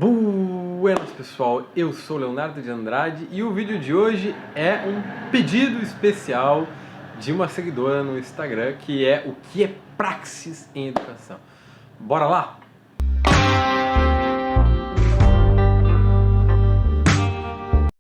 Buenas pessoal, eu sou Leonardo de Andrade e o vídeo de hoje é um pedido especial de uma seguidora no Instagram, que é o que é praxis em educação. Bora lá?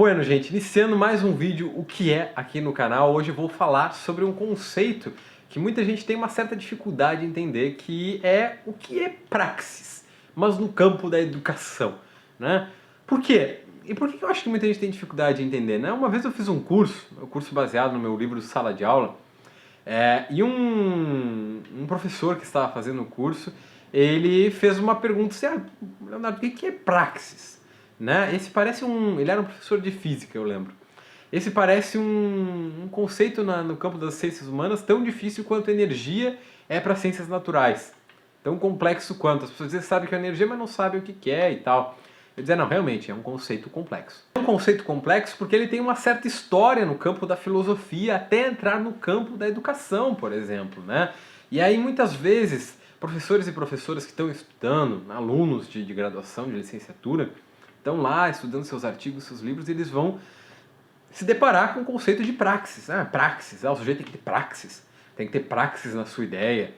Bueno, gente, iniciando mais um vídeo, o que é aqui no canal. Hoje eu vou falar sobre um conceito que muita gente tem uma certa dificuldade em entender, que é o que é praxis, mas no campo da educação, né? Por quê? E por que eu acho que muita gente tem dificuldade em entender, né? Uma vez eu fiz um curso baseado no meu livro Sala de Aula, e um professor que estava fazendo o curso, ele fez uma pergunta assim, Leonardo, o que é praxis? Né? Ele era um professor de física, eu lembro. Esse parece um conceito no campo das ciências humanas tão difícil quanto energia é para ciências naturais. Tão complexo quanto. As pessoas dizem que sabem que é energia, mas não sabem o que é e tal. Eu dizia, não, realmente, é um conceito complexo. É um conceito complexo porque ele tem uma certa história no campo da filosofia, até entrar no campo da educação, por exemplo, né? E aí, muitas vezes, professores e professoras que estão estudando, alunos de graduação, de licenciatura, estão lá estudando seus artigos, seus livros, e eles vão se deparar com o conceito de praxis. Praxis, o sujeito tem que ter praxis. Tem que ter praxis na sua ideia,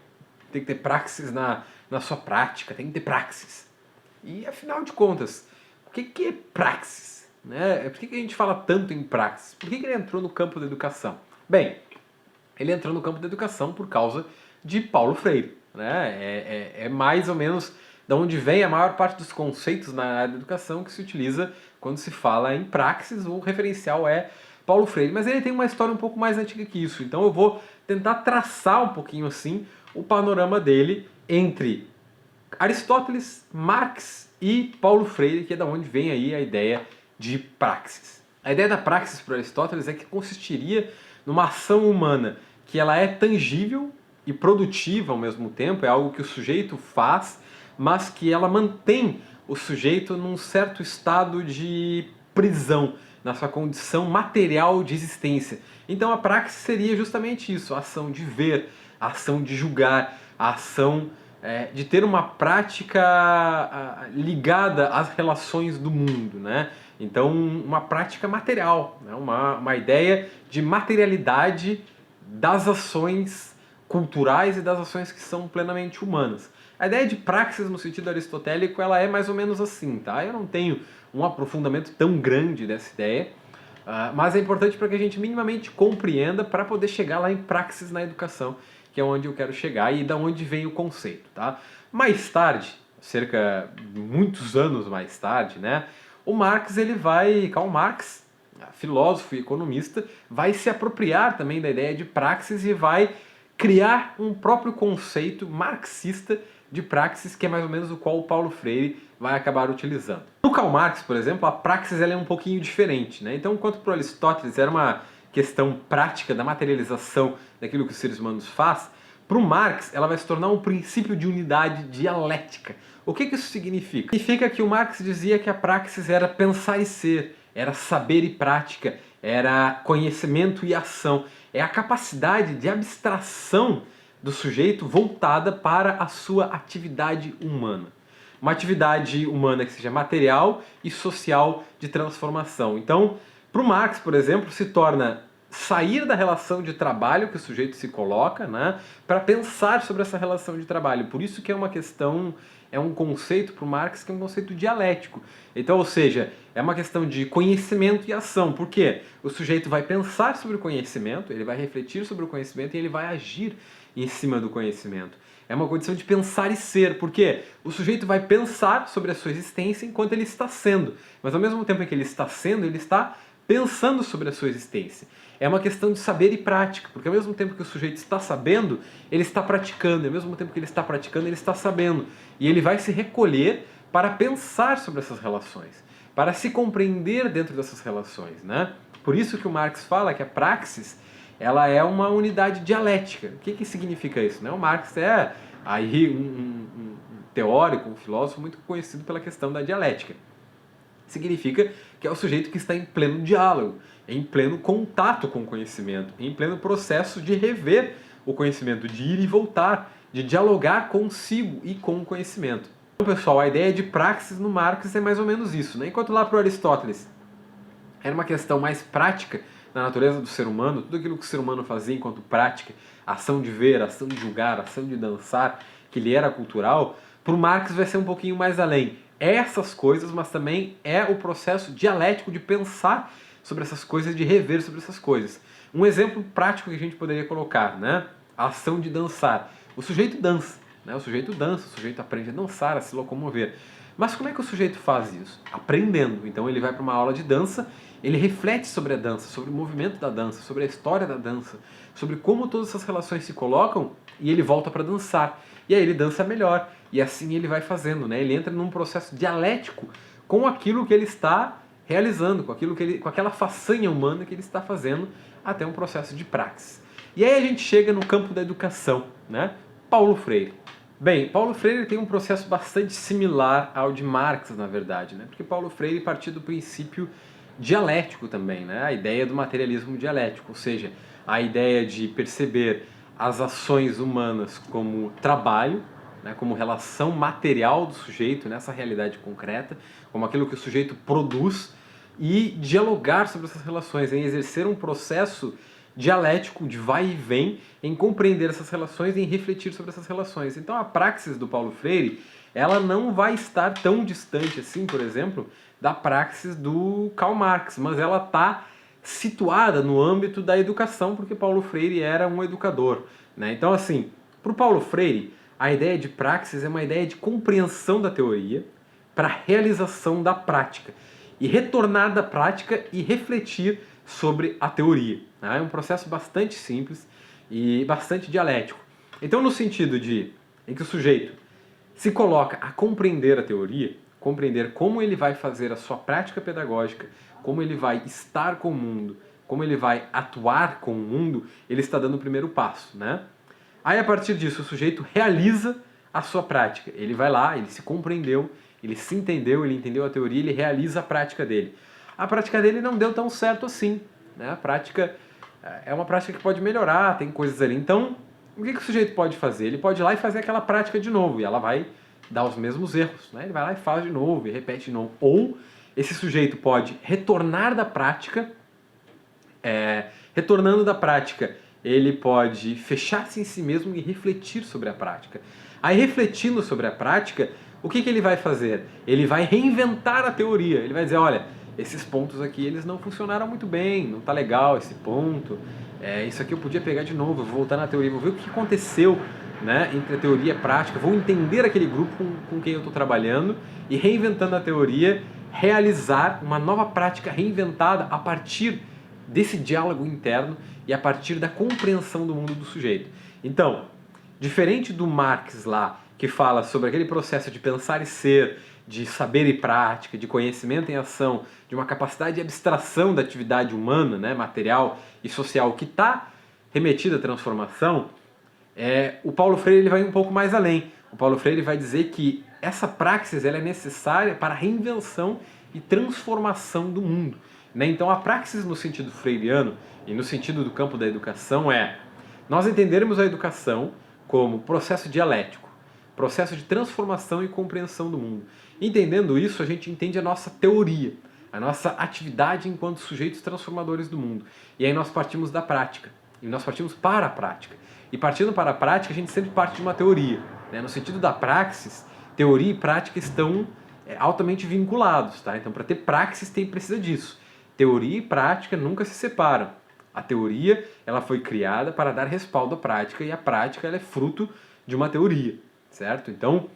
tem que ter praxis na sua prática, tem que ter praxis. E, afinal de contas, o que é praxis? Né? Por que a gente fala tanto em praxis? Por que ele entrou no campo da educação? Bem, ele entrou no campo da educação por causa de Paulo Freire. Né? É mais ou menos da onde vem a maior parte dos conceitos na área da educação que se utiliza quando se fala em praxis. O referencial é Paulo Freire, mas ele tem uma história um pouco mais antiga que isso. Então eu vou tentar traçar um pouquinho assim o panorama dele entre Aristóteles, Marx e Paulo Freire, que é da onde vem aí a ideia de praxis. A ideia da praxis para Aristóteles é que consistiria numa ação humana que ela é tangível e produtiva ao mesmo tempo, é algo que o sujeito faz, mas que ela mantém o sujeito num certo estado de prisão, na sua condição material de existência. Então a praxis seria justamente isso, a ação de ver, a ação de julgar, a ação de ter uma prática ligada às relações do mundo, né? Então uma prática material, né? Uma ideia de materialidade das ações culturais e das ações que são plenamente humanas. A ideia de praxis no sentido aristotélico, ela é mais ou menos assim, tá? Eu não tenho um aprofundamento tão grande dessa ideia, mas é importante para que a gente minimamente compreenda para poder chegar lá em praxis na educação, que é onde eu quero chegar e da onde vem o conceito, tá? Mais tarde, cerca de muitos anos mais tarde, né? Karl Marx, filósofo e economista, vai se apropriar também da ideia de praxis e vai criar um próprio conceito marxista de praxis, que é mais ou menos o qual o Paulo Freire vai acabar utilizando. No Karl Marx, por exemplo, a praxis ela é um pouquinho diferente, né? Então, enquanto para Aristóteles era uma questão prática da materialização daquilo que os seres humanos faz, para o Marx ela vai se tornar um princípio de unidade dialética. O que isso significa? Significa que o Marx dizia que a praxis era pensar e ser, era saber e prática, era conhecimento e ação. É a capacidade de abstração do sujeito voltada para a sua atividade humana. Uma atividade humana que seja material e social de transformação. Então, para o Marx, por exemplo, se torna sair da relação de trabalho que o sujeito se coloca, né, para pensar sobre essa relação de trabalho. Por isso que é uma questão, é um conceito para o Marx que é um conceito dialético. Então, ou seja, é uma questão de conhecimento e ação. Por quê? O sujeito vai pensar sobre o conhecimento, ele vai refletir sobre o conhecimento e ele vai agir em cima do conhecimento. É uma condição de pensar e ser, porque o sujeito vai pensar sobre a sua existência enquanto ele está sendo, mas ao mesmo tempo em que ele está sendo, ele está pensando sobre a sua existência. É uma questão de saber e prática, porque ao mesmo tempo que o sujeito está sabendo, ele está praticando, e ao mesmo tempo que ele está praticando, ele está sabendo. E ele vai se recolher para pensar sobre essas relações, para se compreender dentro dessas relações, né? Por isso que o Marx fala que a praxis ela é uma unidade dialética. O que significa isso? Né? O Marx é aí um teórico, um filósofo muito conhecido pela questão da dialética. Significa que é o sujeito que está em pleno diálogo, em pleno contato com o conhecimento, em pleno processo de rever o conhecimento, de ir e voltar, de dialogar consigo e com o conhecimento. Então, pessoal, a ideia de praxis no Marx é mais ou menos isso, né? Enquanto lá para o Aristóteles era uma questão mais prática na natureza do ser humano, tudo aquilo que o ser humano fazia enquanto prática, ação de ver, ação de julgar, ação de dançar, que lhe era cultural, para o Marx vai ser um pouquinho mais além. É essas coisas, mas também é o processo dialético de pensar sobre essas coisas, de rever sobre essas coisas. Um exemplo prático que a gente poderia colocar, né? A ação de dançar. O sujeito dança, né? O sujeito aprende a dançar, a se locomover. Mas como é que o sujeito faz isso? Aprendendo. Então ele vai para uma aula de dança, ele reflete sobre a dança, sobre o movimento da dança, sobre a história da dança, sobre como todas essas relações se colocam, e ele volta para dançar. E aí ele dança melhor, e assim ele vai fazendo, né? Ele entra num processo dialético com aquilo que ele está realizando, com aquela façanha humana que ele está fazendo, até um processo de praxis. E aí a gente chega no campo da educação, né? Paulo Freire. Bem, Paulo Freire tem um processo bastante similar ao de Marx, na verdade, né? Porque Paulo Freire partiu do princípio dialético também, né? A ideia do materialismo dialético, ou seja, a ideia de perceber as ações humanas como trabalho, né? Como relação material do sujeito nessa realidade concreta, como aquilo que o sujeito produz, e dialogar sobre essas relações, em exercer um processo dialético de vai e vem, em compreender essas relações e em refletir sobre essas relações. Então a praxis do Paulo Freire, ela não vai estar tão distante assim, por exemplo, da praxis do Karl Marx, mas ela está situada no âmbito da educação, porque Paulo Freire era um educador, né? Então assim, para o Paulo Freire, a ideia de praxis é uma ideia de compreensão da teoria para a realização da prática, e retornar da prática e refletir sobre a teoria. É um processo bastante simples e bastante dialético. Então, no sentido em que o sujeito se coloca a compreender a teoria, compreender como ele vai fazer a sua prática pedagógica, como ele vai estar com o mundo, como ele vai atuar com o mundo, ele está dando o primeiro passo, né? Aí, a partir disso, o sujeito realiza a sua prática. Ele vai lá, ele se compreendeu, ele se entendeu, ele entendeu a teoria, ele realiza a prática dele. A prática dele não deu tão certo assim, né? A prática é uma prática que pode melhorar, tem coisas ali. Então, o que o sujeito pode fazer? Ele pode ir lá e fazer aquela prática de novo, e ela vai dar os mesmos erros, né? Ele vai lá e faz de novo, e repete de novo. Ou esse sujeito pode retornar da prática, retornando da prática, ele pode fechar-se em si mesmo e refletir sobre a prática. Aí, refletindo sobre a prática, o que ele vai fazer? Ele vai reinventar a teoria. Ele vai dizer, olha, esses pontos aqui eles não funcionaram muito bem, não está legal esse ponto, isso aqui eu podia pegar de novo, vou voltar na teoria, vou ver o que aconteceu, né, entre a teoria e a prática, vou entender aquele grupo com quem eu estou trabalhando e, reinventando a teoria, realizar uma nova prática reinventada a partir desse diálogo interno e a partir da compreensão do mundo do sujeito. Então, diferente do Marx lá, que fala sobre aquele processo de pensar e ser, de saber e prática, de conhecimento em ação, de uma capacidade de abstração da atividade humana, né, material e social, que está remetida à transformação, o Paulo Freire ele vai um pouco mais além. O Paulo Freire vai dizer que essa praxis ela é necessária para a reinvenção e transformação do mundo, né? Então a praxis no sentido freiriano e no sentido do campo da educação nós entendermos a educação como processo dialético, processo de transformação e compreensão do mundo. Entendendo isso, a gente entende a nossa teoria, a nossa atividade enquanto sujeitos transformadores do mundo. E aí nós partimos da prática, e nós partimos para a prática. E partindo para a prática, a gente sempre parte de uma teoria, né? No sentido da praxis, teoria e prática estão altamente vinculados, tá? Então, para ter praxis, precisa disso. Teoria e prática nunca se separam. A teoria ela foi criada para dar respaldo à prática, e a prática ela é fruto de uma teoria, certo? Então,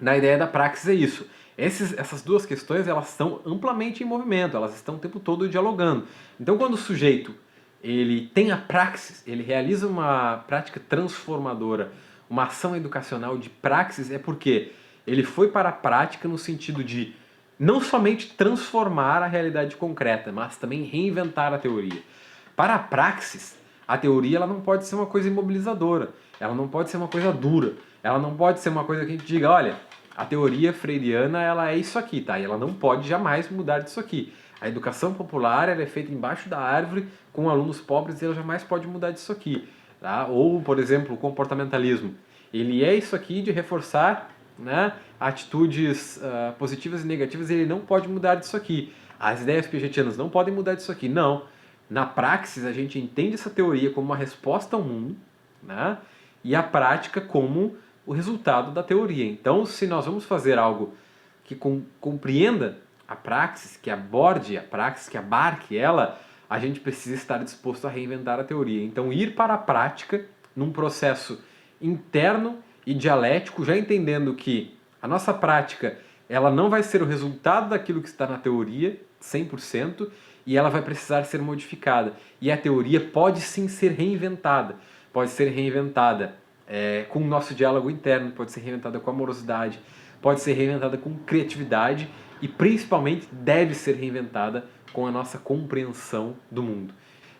na ideia da praxis é isso. Essas duas questões elas estão amplamente em movimento, elas estão o tempo todo dialogando. Então, quando o sujeito ele tem a praxis, ele realiza uma prática transformadora, uma ação educacional de praxis, é porque ele foi para a prática no sentido de não somente transformar a realidade concreta, mas também reinventar a teoria. Para a praxis, a teoria ela não pode ser uma coisa imobilizadora, ela não pode ser uma coisa dura, ela não pode ser uma coisa que a gente diga, olha, a teoria freiriana ela é isso aqui, tá? E ela não pode jamais mudar disso aqui. A educação popular ela é feita embaixo da árvore com alunos pobres e ela jamais pode mudar disso aqui, tá? Ou, por exemplo, o comportamentalismo. Ele é isso aqui de reforçar né? Atitudes positivas e negativas, ele não pode mudar disso aqui. As ideias piagetianas não podem mudar disso aqui. Não. Na praxis, a gente entende essa teoria como uma resposta ao mundo, né? E a prática como o resultado da teoria. Então, se nós vamos fazer algo que compreenda a praxis, que aborde a praxis, que abarque ela, a gente precisa estar disposto a reinventar a teoria. Então, ir para a prática num processo interno e dialético, já entendendo que a nossa prática ela não vai ser o resultado daquilo que está na teoria, 100%, e ela vai precisar ser modificada. E a teoria pode sim ser reinventada. Pode ser reinventada com o nosso diálogo interno, pode ser reinventada com amorosidade, pode ser reinventada com criatividade e principalmente deve ser reinventada com a nossa compreensão do mundo.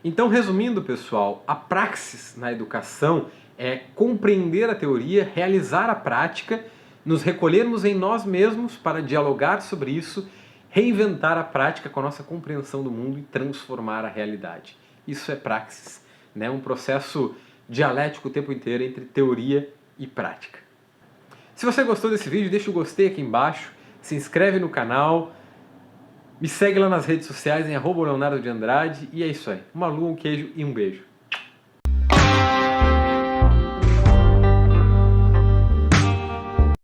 Então, resumindo, pessoal, a praxis na educação é compreender a teoria, realizar a prática, nos recolhermos em nós mesmos para dialogar sobre isso, reinventar a prática com a nossa compreensão do mundo e transformar a realidade. Isso é praxis, né? Um processo dialético o tempo inteiro entre teoria e prática. Se você gostou desse vídeo, deixa o gostei aqui embaixo, se inscreve no canal, me segue lá nas redes sociais em @leonardo_de_andrade e é isso aí. Uma lua, um queijo e um beijo.